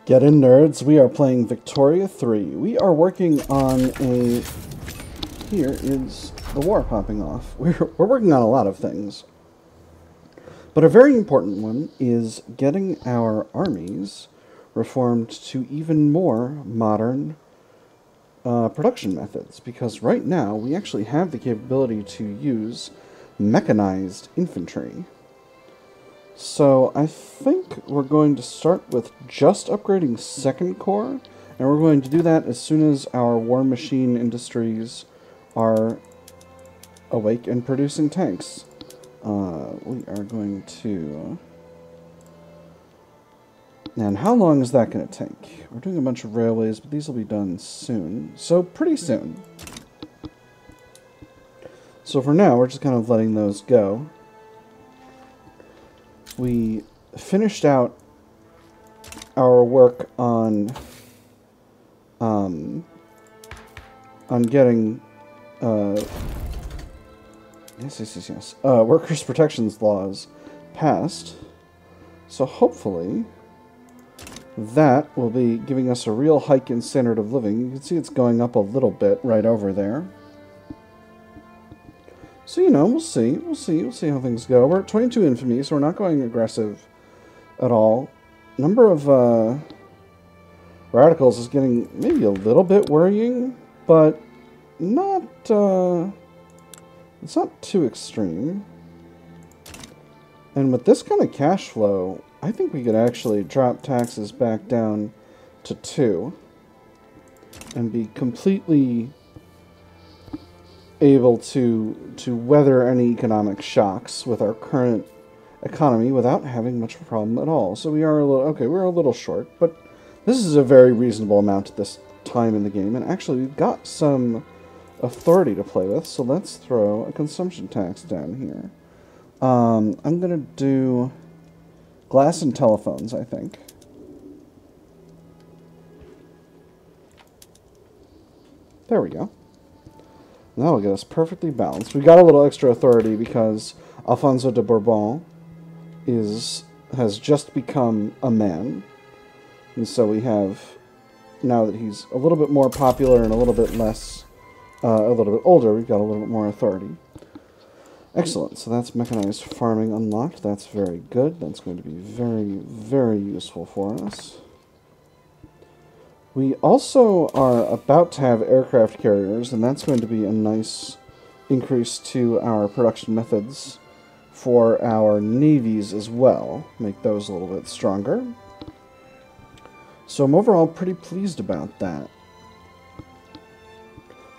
Get in, nerds. We are playing Victoria 3. We are working on a... Here is the war popping off. We're working on a lot of things. But a very important one is getting our armies reformed to even more modern production methods. Because right now, we actually have the capability to use mechanized infantry. So I think we're going to start with just upgrading Second Corps, and we're going to do that as soon as our war machine industries are awake and producing tanks. We are going to... And how long is that going to take? We're doing a bunch of railways, but these will be done soon. So pretty soon. So for now, we're just kind of letting those go. We finished out our work on getting workers' protections laws passed. So hopefully that will be giving us a real hike in standard of living. You can see it's going up a little bit right over there. So, you know, we'll see how things go. We're at 22 infamy, so we're not going aggressive at all. Number of radicals is getting maybe a little bit worrying, but not, it's not too extreme. And with this kind of cash flow, I think we could actually drop taxes back down to 2 and be completely able to weather any economic shocks with our current economy without having much of a problem at all. So we are a little, okay, we're a little short, but this is a very reasonable amount at this time in the game, and actually we've got some authority to play with, so let's throw a consumption tax down here. I'm gonna do glass and telephones, I think. There we go. That'll get us perfectly balanced. We got a little extra authority because Alfonso de Bourbon has just become a man. And so we have, now that he's a little bit more popular and a little bit less, a little bit older, we've got a little bit more authority. Excellent. So that's mechanized farming unlocked. That's very good. That's going to be very, very useful for us. We also are about to have aircraft carriers, and that's going to be a nice increase to our production methods for our navies as well. Make those a little bit stronger. So I'm overall pretty pleased about that.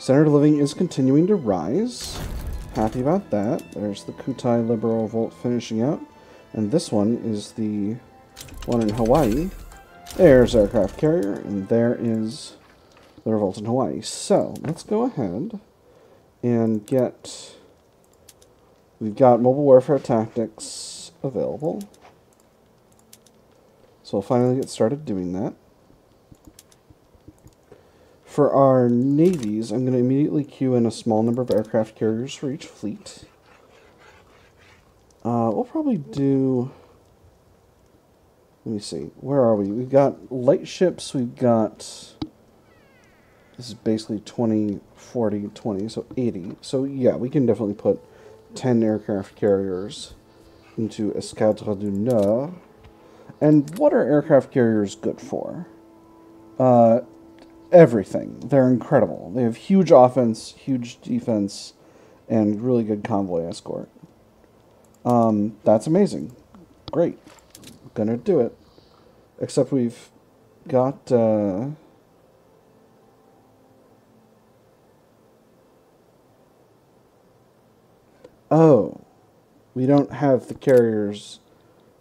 Standard of living is continuing to rise. Happy about that. There's the Kutai Liberal Volt finishing out. And this one is the one in Hawaii. There's aircraft carrier, and there is the revolt in Hawaii. So, let's go ahead and get... We've got mobile warfare tactics available. So we'll finally get started doing that. For our navies, I'm going to immediately queue in a small number of aircraft carriers for each fleet. We'll probably do... Let me see. Where are we? We've got light ships. We've got... This is basically 20, 40, 20, so 80. So yeah, we can definitely put 10 aircraft carriers into Escadre du Nord. And what are aircraft carriers good for? Everything. They're incredible. They have huge offense, huge defense, and really good convoy escort. That's amazing. Great. Gonna do it. Except we've got oh, we don't have the carriers.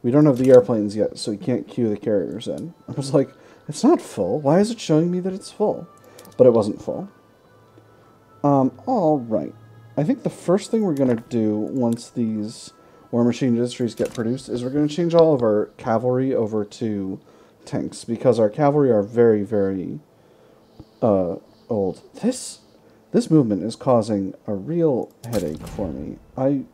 We don't have the airplanes yet, so we can't queue the carriers in. I was like, it's not full. Why is it showing me that it's full? But it wasn't full. All right. I think the first thing we're gonna do once these war machine industries get produced is we're going to change all of our cavalry over to tanks, because our cavalry are very, very old. This movement is causing a real headache for me. I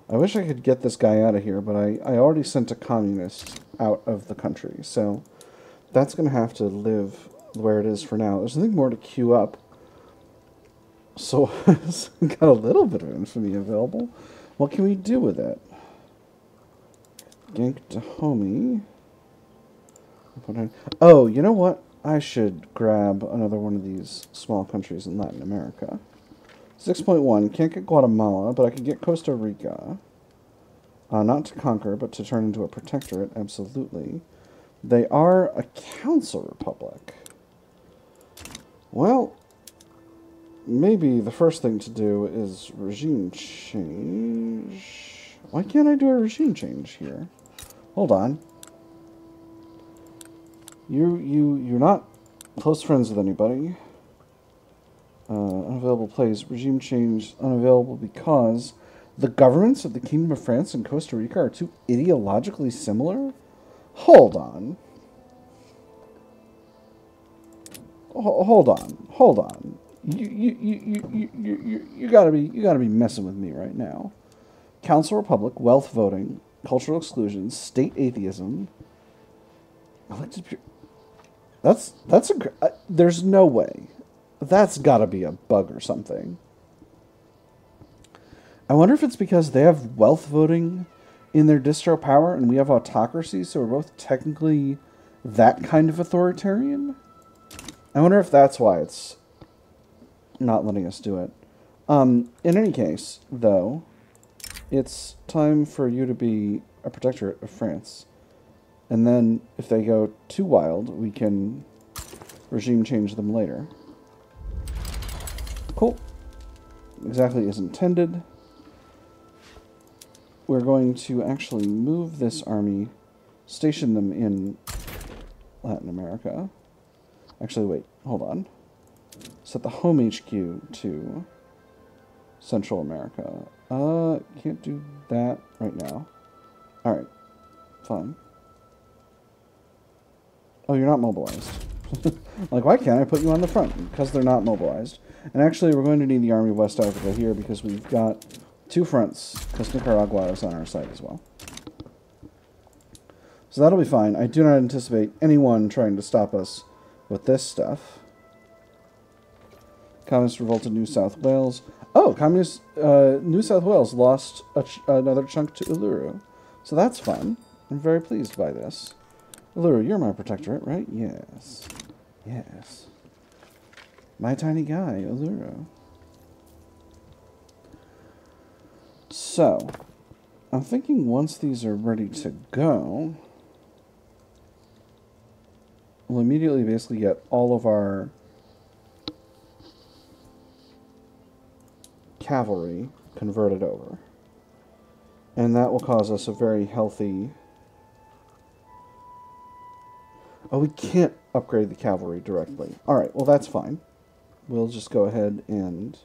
wish I could get this guy out of here, but I already sent a communist out of the country, so That's going to have to live where it is for now. There's nothing more to queue up. So, it's got a little bit of infamy available. What can we do with it? Gank Dahomey. Oh, you know what? I should grab another one of these small countries in Latin America. 6.1. Can't get Guatemala, but I can get Costa Rica. Not to conquer, but to turn into a protectorate, absolutely. They are a council republic. Well, maybe the first thing to do is regime change. Why can't I do a regime change here? Hold on. You're not close friends with anybody. Unavailable plays. Regime change unavailable because the governments of the Kingdom of France and Costa Rica are too ideologically similar? Hold on. Hold on. You gotta be messing with me right now. Council Republic, wealth voting, cultural exclusion, state atheism. Elected. There's no way. That's gotta be a bug or something. I wonder if it's because they have wealth voting in their distro power and we have autocracy, so we're both technically that kind of authoritarian? I wonder if that's why it's not letting us do it. In any case, though, it's time for you to be a protectorate of France. And then, if they go too wild, we can regime change them later. Cool. Exactly as intended. We're going to actually move this army, station them in Latin America. Actually, wait, hold on. Set the home HQ to Central America. Can't do that right now. Alright, fine. Oh, you're not mobilized. Like, why can't I put you on the front? Because they're not mobilized. And actually, we're going to need the Army of West Africa here because we've got two fronts, because Nicaragua is on our side as well. So that'll be fine. I do not anticipate anyone trying to stop us with this stuff. Communist revolt in New South Wales. Oh, Communist New South Wales lost another chunk to Uluru. So that's fun. I'm very pleased by this. Uluru, you're my protectorate, right? Yes. Yes. My tiny guy, Uluru. So, I'm thinking once these are ready to go, we'll immediately basically get all of our cavalry converted over. And that will cause us a very healthy... Oh, we can't upgrade the cavalry directly. Alright, well that's fine. We'll just go ahead and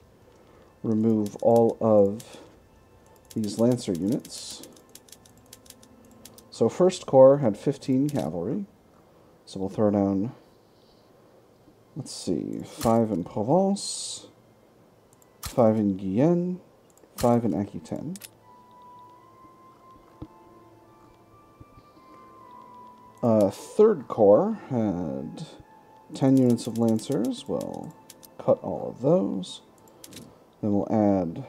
remove all of these Lancer units. So First Corps had 15 cavalry. So we'll throw down, let's see, 5 in Provence, 5 in Guyenne, 5 in Aquitaine. Third Corps had 10 units of Lancers. We'll cut all of those. Then we'll add,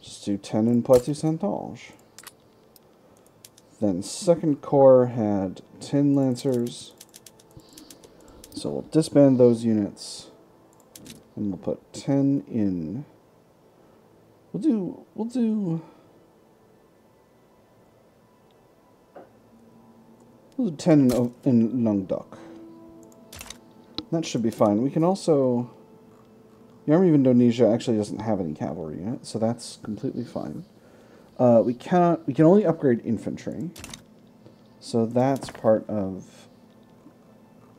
just do 10 in Poitou-Saint-Ange. Then Second Corps had 10 Lancers. So we'll disband those units. And we'll put 10 in. We'll do 10 in Languedoc. That should be fine. We can also... The Army of Indonesia actually doesn't have any cavalry in it, so that's completely fine. We can only upgrade infantry. So that's part of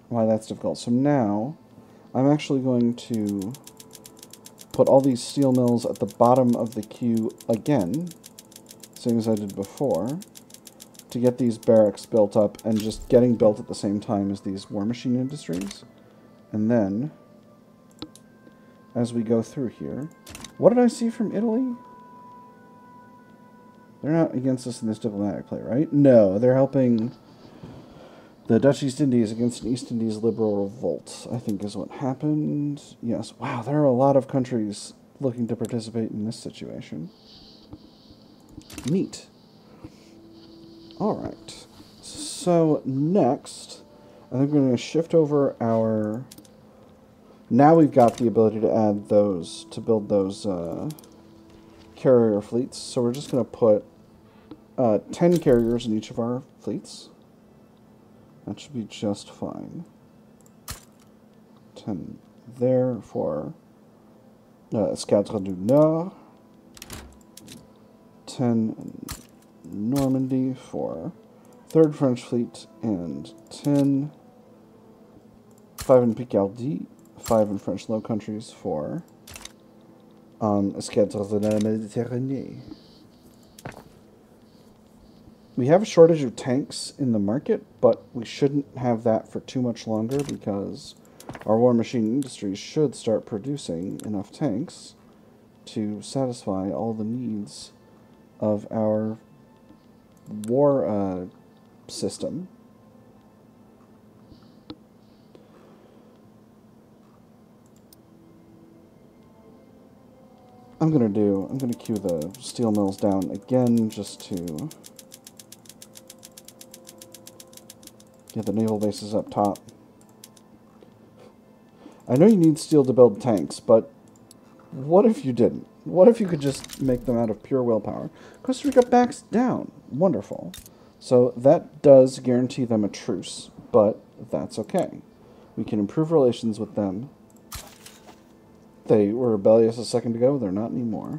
why that's difficult. So now, I'm actually going to put all these steel mills at the bottom of the queue again, same as I did before, to get these barracks built up and just getting built at the same time as these war machine industries. And then, as we go through here, what did I see from Italy? They're not against us in this diplomatic play, right? No, they're helping The Dutch East Indies against an East Indies liberal revolt, I think is what happened. Yes. Wow, there are a lot of countries looking to participate in this situation. Neat. Alright. So, next, I think we're going to shift over our... Now we've got the ability to add those, to build those carrier fleets. So we're just going to put 10 carriers in each of our fleets. That should be just fine. 10 there for Escadre du Nord. 10 in Normandy for 3rd French Fleet, and 10, 5 in Picardy, 5 in French Low Countries for Escadre de la Méditerranée. We have a shortage of tanks in the market, but we shouldn't have that for too much longer because our war machine industry should start producing enough tanks to satisfy all the needs of our war system. I'm gonna queue the steel mills down again just to get the naval bases up top. I know you need steel to build tanks, but what if you didn't? What if you could just make them out of pure willpower? Costa Rica backs down. Wonderful. So that does guarantee them a truce, but that's okay. We can improve relations with them. They were rebellious a second ago. They're not anymore.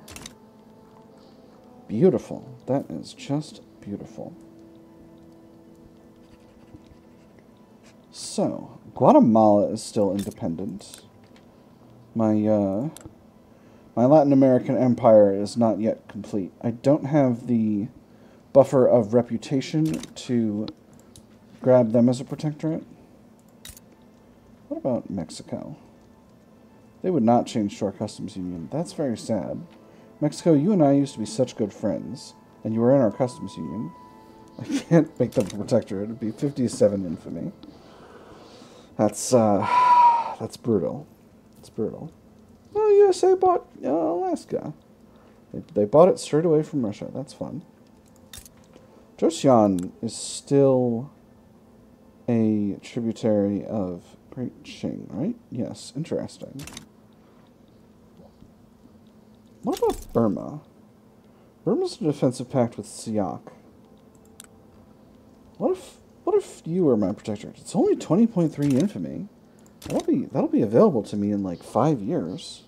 Beautiful. That is just beautiful. So, Guatemala is still independent. My Latin American empire is not yet complete. I don't have the buffer of reputation to grab them as a protectorate. What about Mexico? They would not change to our customs union. That's very sad. Mexico, you and I used to be such good friends, and you were in our customs union. I can't make them a protectorate. It'd be 57 infamy. That's brutal. It's brutal. Well, USA bought Alaska. They bought it straight away from Russia. That's fun. Joseon is still a tributary of Great Qing, right? Yes, interesting. What about Burma? Burma's a defensive pact with Siak. What if you were my protectorate? It's only 20.3 infamy. That'll be available to me in like 5 years.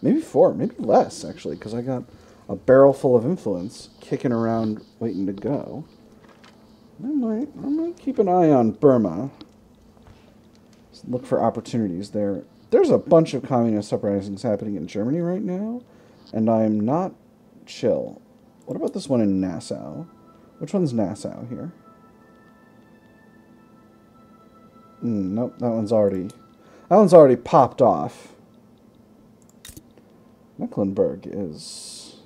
Maybe 4, maybe less actually, because I got a barrel full of influence kicking around waiting to go. I might keep an eye on Burma. Look for opportunities there. There's a bunch of communist uprisings happening in Germany right now, and I'm not chill. What about this one in Nassau? Which one's Nassau here? Nope, that one's already popped off. Mecklenburg is...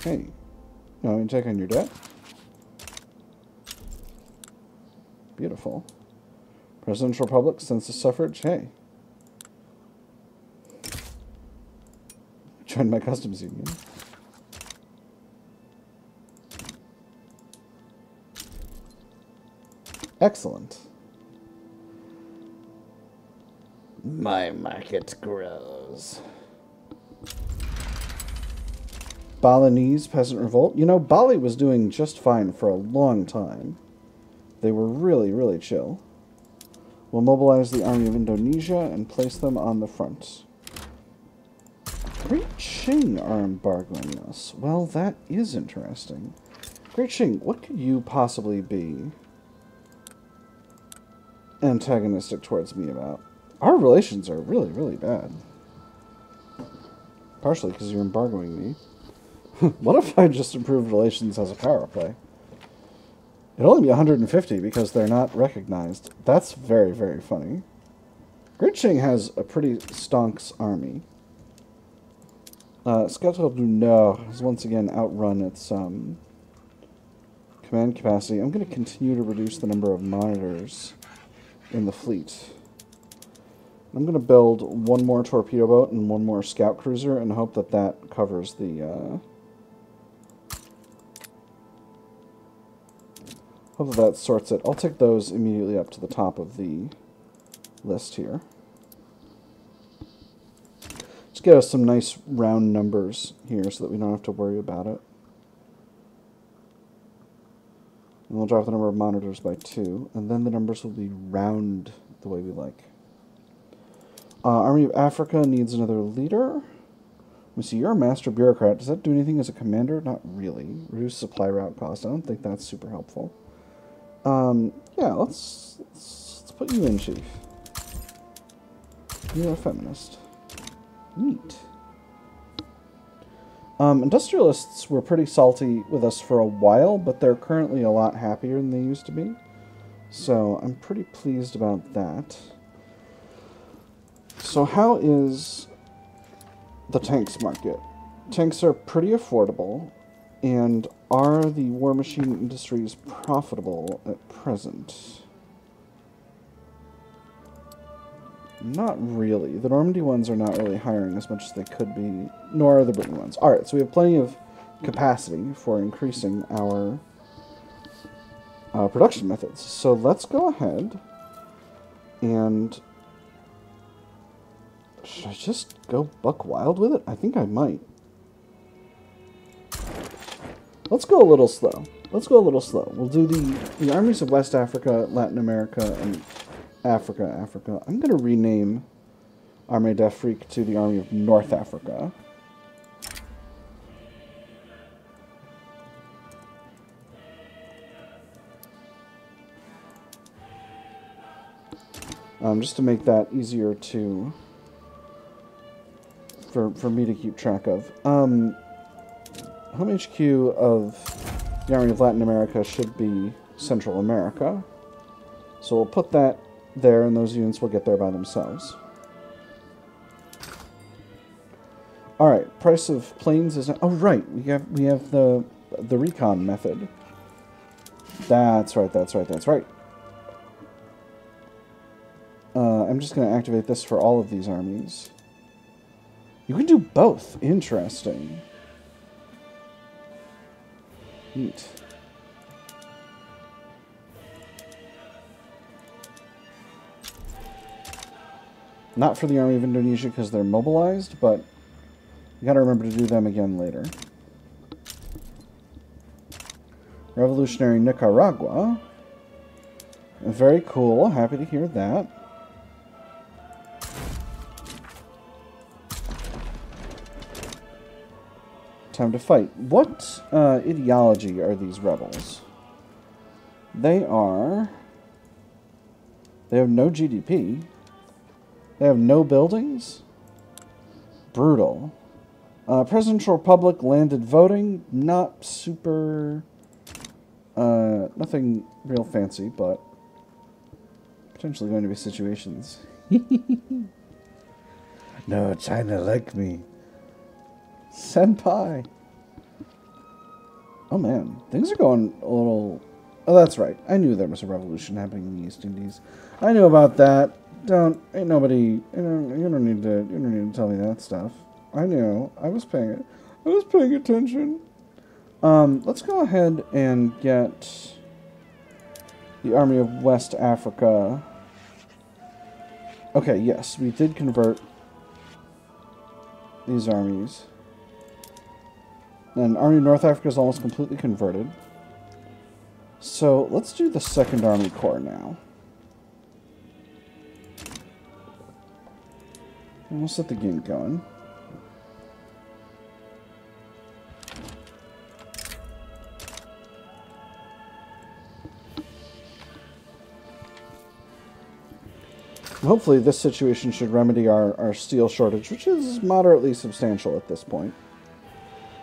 Hey, you want me to check on your debt? Beautiful. Presidential Republic, census suffrage, hey. Join my customs union. Excellent. My market grows. Balinese peasant revolt. You know, Bali was doing just fine for a long time. They were really, really chill. We'll mobilize the army of Indonesia and place them on the front. Great Qing are embargoing us. Well, that is interesting. Great Qing, what could you possibly be antagonistic towards me about? Our relations are really, really bad. Partially because you're embargoing me. What if I just improved relations as a power play? It'd only be 150 because they're not recognized. That's very, very funny. Great Qing has a pretty stonks army. Escadre du Nord has once again outrun its Command capacity. I'm going to continue to reduce the number of monitors in the fleet. I'm going to build one more torpedo boat and one more scout cruiser and hope that that covers the... hope that sorts it. I'll take those immediately up to the top of the list here. Just get us some nice round numbers here so that we don't have to worry about it. And we'll drop the number of monitors by 2, and then the numbers will be round the way we like. Army of Africa needs another leader. Let me see, you're a master bureaucrat. Does that do anything as a commander? Not really. Reduce supply route cost. I don't think that's super helpful. Yeah, let's put you in, Chief. You're a feminist. Neat. Industrialists were pretty salty with us for a while, but they're currently a lot happier than they used to be. So I'm pretty pleased about that. So how is the tanks market? Tanks are pretty affordable, and are the war machine industries profitable at present? Not really. The Normandy ones are not really hiring as much as they could be, nor are the Britain ones. Alright, so we have plenty of capacity for increasing our production methods. So let's go ahead and... should I just go buck wild with it? I think I might. Let's go a little slow. Let's go a little slow. We'll do the armies of West Africa, Latin America, and Africa. I'm going to rename Armée d'Afrique to the Army of North Africa. Just to make that easier to... for me to keep track of. Home HQ of the Army of Latin America should be Central America. So we'll put that there, and those units will get there by themselves. Alright, price of planes is... oh, right, we have the recon method. That's right. I'm just going to activate this for all of these armies. You can do both. Interesting. Neat. Not for the Army of Indonesia because they're mobilized, but you gotta remember to do them again later. Revolutionary Nicaragua. Very cool. Happy to hear that. Time to fight. What ideology are these rebels? They have no GDP. They have no buildings. Brutal. Presidential Republic landed voting. Not super... nothing real fancy, but potentially going to be situations. No, China like me. Senpai. Oh man, things are going a little... oh, that's right. I knew there was a revolution happening in the East Indies. I knew about that. Ain't nobody... you don't need to tell me that stuff. I knew. I was paying attention. Let's go ahead and get the Army of West Africa. Okay, yes, we did convert these armies. And Army of North Africa is almost completely converted. So let's do the 2nd Army Corps now. And we'll set the game going. Hopefully this situation should remedy our steel shortage, which is moderately substantial at this point.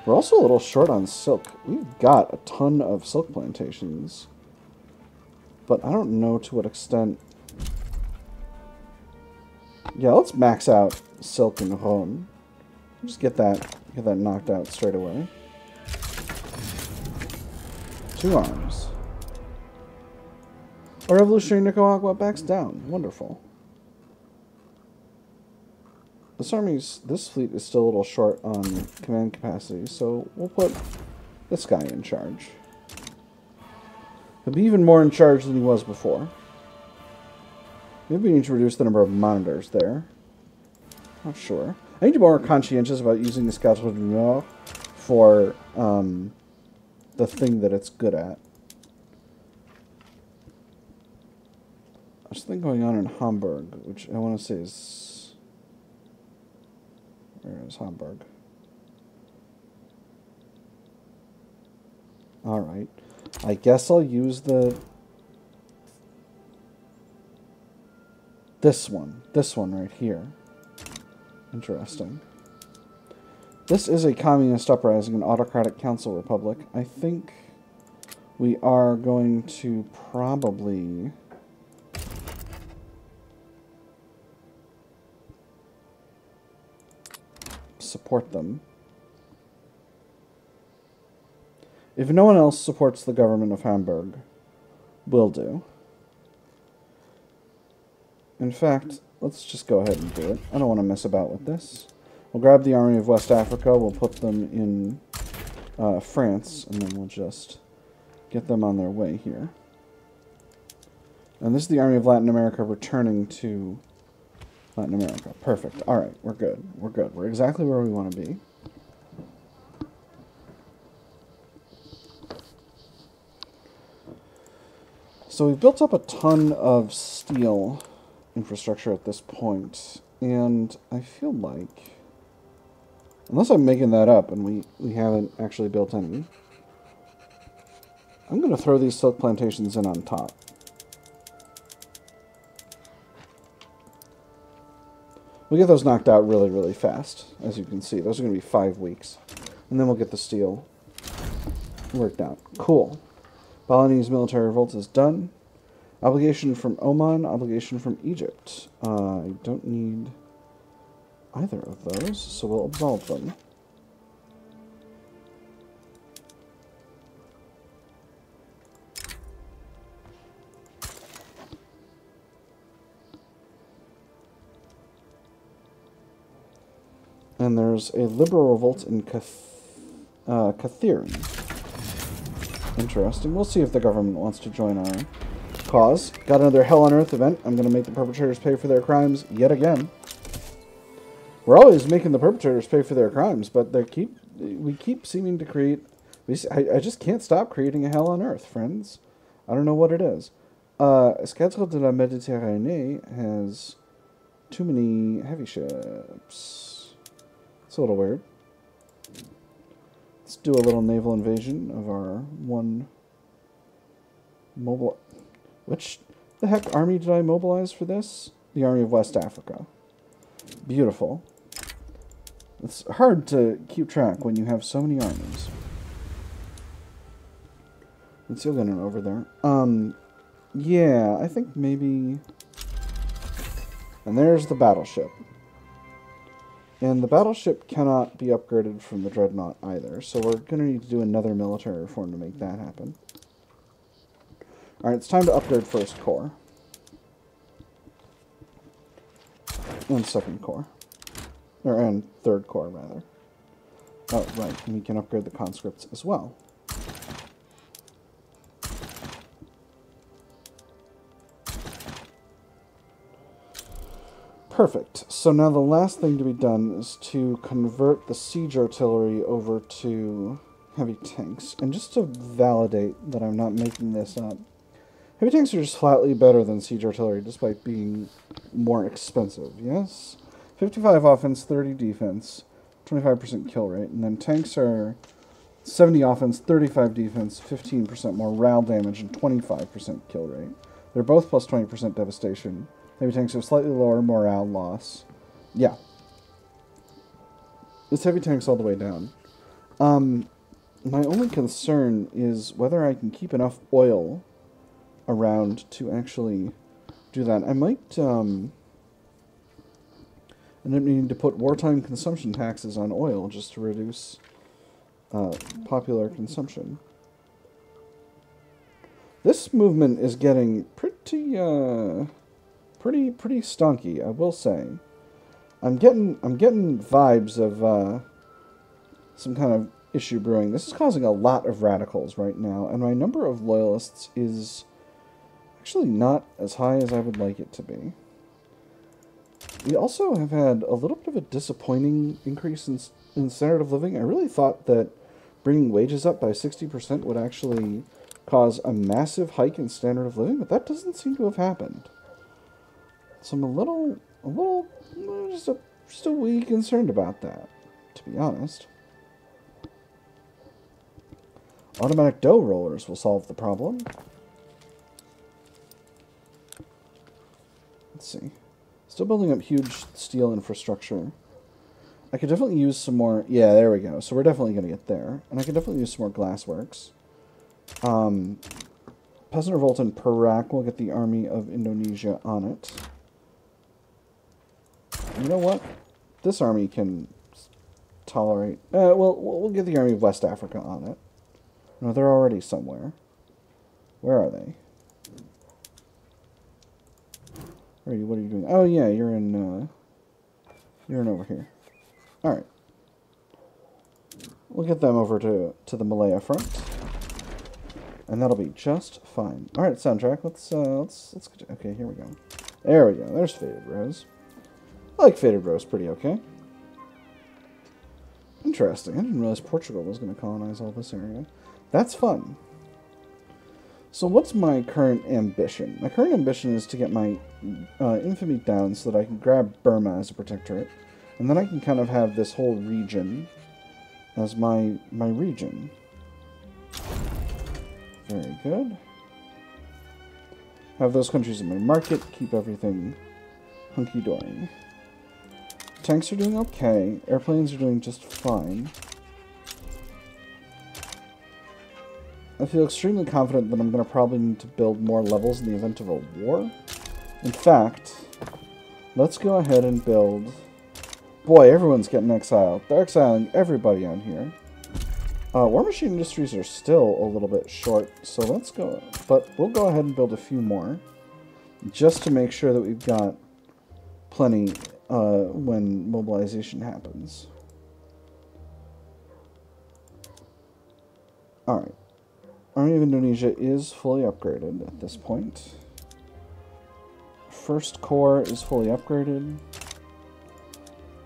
We're also a little short on silk. We've got a ton of silk plantations, but I don't know to what extent. Yeah, let's max out silk and Rhône. Just get that knocked out straight away. 2 arms. A revolutionary Nicaragua backs down. Wonderful. This fleet is still a little short on command capacity, so we'll put this guy in charge. He'll be even more in charge than he was before. Maybe we need to reduce the number of monitors there. Not sure. I need to be more conscientious about using the Escadron du Nord for the thing that it's good at. There's something going on in Hamburg, which I want to say is... Where is Hamburg? Alright. I guess I'll use this one. This one right here. Interesting. This is a communist uprising, an autocratic council republic. I think we are going to probably... support them. If no one else supports the government of Hamburg, we'll do. In fact, let's just go ahead and do it. I don't want to mess about with this. We'll grab the army of West Africa, we'll put them in France, and then we'll just get them on their way here. And this is the army of Latin America returning to Latin America. Perfect. Alright, we're good. We're good. We're exactly where we want to be. So we've built up a ton of steel infrastructure at this point, and I feel like, unless I'm making that up and we haven't actually built any, I'm going to throw these silk plantations in on top. We'll get those knocked out really, really fast, as you can see. Those are going to be 5 weeks. And then we'll get the steel worked out. Cool. Balinese military revolt is done. Obligation from Oman, obligation from Egypt. I don't need either of those, so we'll absolve them. And there's a liberal revolt in Kathirin. Interesting. We'll see if the government wants to join our cause. Got another Hell on Earth event. I'm going to make the perpetrators pay for their crimes yet again. We're always making the perpetrators pay for their crimes, but we keep seeming to create... I just can't stop creating a Hell on Earth, friends. I don't know what it is. Escadron de la Méditerranée has too many heavy ships. It's a little weird. Let's do a little naval invasion of our one mobile... Which the heck army did I mobilize for this? The Army of West Africa. Beautiful. It's hard to keep track when you have so many armies. Let's see Lenin over there. Yeah, I think maybe... And there's the battleship. And the battleship cannot be upgraded from the Dreadnought either, so we're going to need to do another military reform to make that happen. Alright, it's time to upgrade First Corps. And Second Corps. And Third Corps, rather. Oh, right, and we can upgrade the conscripts as well. Perfect. So now the last thing to be done is to convert the siege artillery over to heavy tanks. And just to validate that I'm not making this up, heavy tanks are just flatly better than siege artillery, despite being more expensive, yes? 55 offense, 30 defense, 25% kill rate. And then tanks are 70 offense, 35 defense, 15% more morale damage, and 25% kill rate. They're both plus 20% devastation. Heavy tanks have slightly lower morale loss. Yeah. It's heavy tanks all the way down. My only concern is whether I can keep enough oil around to actually do that. I might end up needing to put wartime consumption taxes on oil just to reduce popular consumption. This movement is getting pretty stonky, I will say. I'm getting vibes of some kind of issue brewing. This is causing a lot of radicals right now, and my number of loyalists is actually not as high as I would like it to be. We also have had a little bit of a disappointing increase in standard of living. I really thought that bringing wages up by 60% would actually cause a massive hike in standard of living, but that doesn't seem to have happened. So I'm a little just a wee concerned about that, to be honest. Automatic dough rollers will solve the problem. Let's see. Still building up huge steel infrastructure. I could definitely use some more... Yeah, there we go. So we're definitely going to get there. And I could definitely use some more glassworks. Peasant Revolt in Perak will get the army of Indonesia on it. You know what? This army can tolerate... we'll get the army of West Africa on it. No, they're already somewhere. Where are they? What are you doing? Oh, yeah, you're in over here. Alright. We'll get them over to the Malaya front. And that'll be just fine. Alright, soundtrack. Let's get... Okay, here we go. There we go. There's Faded Rose. I like Faded Rose pretty okay. Interesting. I didn't realize Portugal was going to colonize all this area. That's fun. So what's my current ambition? My current ambition is to get my infamy down so that I can grab Burma as a protectorate. And then I can kind of have this whole region as my region. Very good. Have those countries in my market, keep everything hunky-dory. Tanks are doing okay. Airplanes are doing just fine. I feel extremely confident that I'm going to probably need to build more levels in the event of a war. In fact, let's go ahead and build... Boy, everyone's getting exiled. They're exiling everybody on here. War Machine Industries are still a little bit short, so let's go... But we'll go ahead and build a few more, just to make sure that we've got plenty when mobilization happens. Alright. Army of Indonesia is fully upgraded at this point. First Corps is fully upgraded.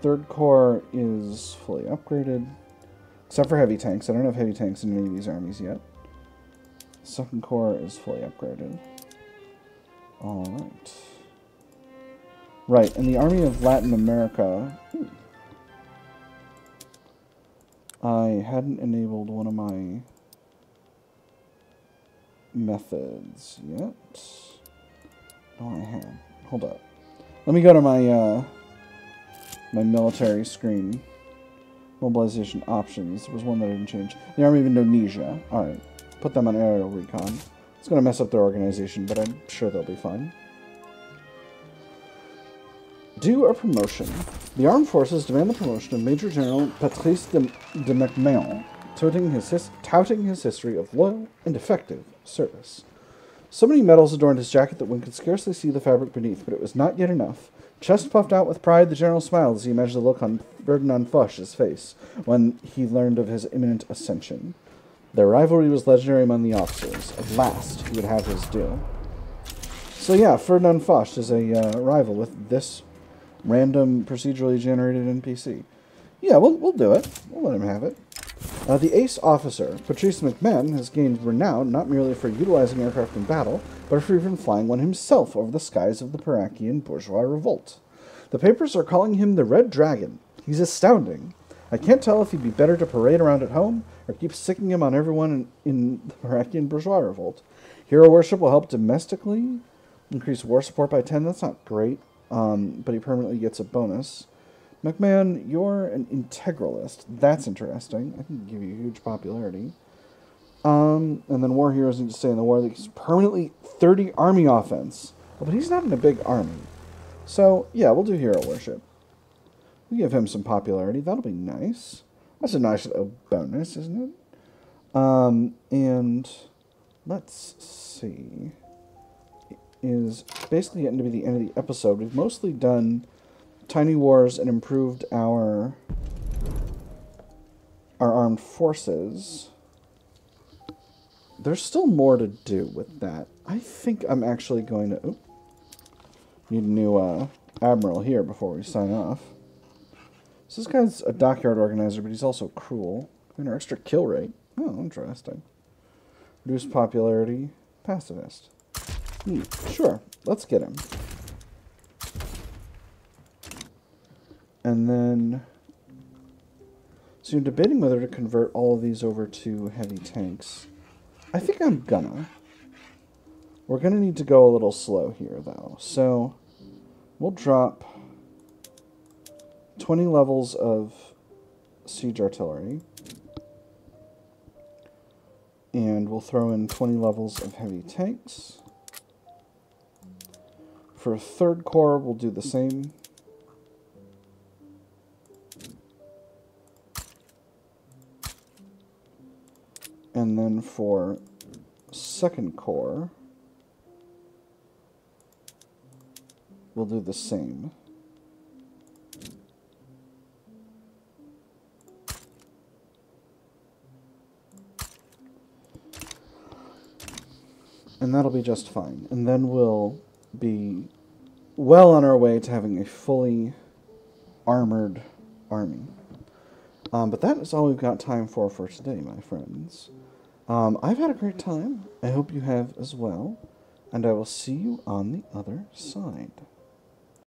Third Corps is fully upgraded. Except for heavy tanks. I don't have heavy tanks in any of these armies yet. Second Corps is fully upgraded. Alright. Right, and the Army of Latin America... I hadn't enabled one of my methods yet. No, I had. Hold up. Let me go to my my military screen. Mobilization options. There was one that I didn't change. The Army of Indonesia. Alright. Put them on aerial recon. It's going to mess up their organization, but I'm sure they'll be fine. Do a promotion. The armed forces demand the promotion of Major General Patrice de MacMahon, touting his history of loyal and effective service. So many medals adorned his jacket that one could scarcely see the fabric beneath, but it was not yet enough. Chest puffed out with pride, the general smiled as he imagined the look on Ferdinand Foch's face when he learned of his imminent ascension. Their rivalry was legendary among the officers. At last, he would have his due. So yeah, Ferdinand Foch is a rival with this random procedurally generated NPC. Yeah, we'll do it. We'll let him have it. The ace officer, Patrice McMahon, has gained renown not merely for utilizing aircraft in battle, but for even flying one himself over the skies of the Parakian bourgeois revolt. The papers are calling him the Red Dragon. He's astounding. I can't tell if he'd be better to parade around at home, or keep sicking him on everyone in the Parakian bourgeois revolt. Hero worship will help domestically increase war support by 10. That's not great, but he permanently gets a bonus. McMahon, you're an integralist. That's interesting. I can give you huge popularity. And then war heroes need to stay in the war. He's permanently 30 army offense. Oh, but he's not in a big army. So, yeah, we'll do hero worship. We give him some popularity. That'll be nice. That's a nice little bonus, isn't it? And let's see. It is basically getting to be the end of the episode. We've mostly done tiny wars and improved our armed forces. There's still more to do with that. I think I'm actually going to... Oop, need a new admiral here before we sign off. So this guy's a dockyard organizer, but he's also cruel. An extra kill rate. Oh, interesting. Reduce popularity. Pacifist. Sure, let's get him. And then... So you're debating whether to convert all of these over to heavy tanks. I think I'm gonna. We're gonna need to go a little slow here, though. So, we'll drop 20 levels of siege artillery. And we'll throw in 20 levels of heavy tanks. For a third corps, we'll do the same. And then for second corps, we'll do the same. And that'll be just fine. And then we'll be well on our way to having a fully armored army. But that is all we've got time for today, my friends. I've had a great time. I hope you have as well. And I will see you on the other side.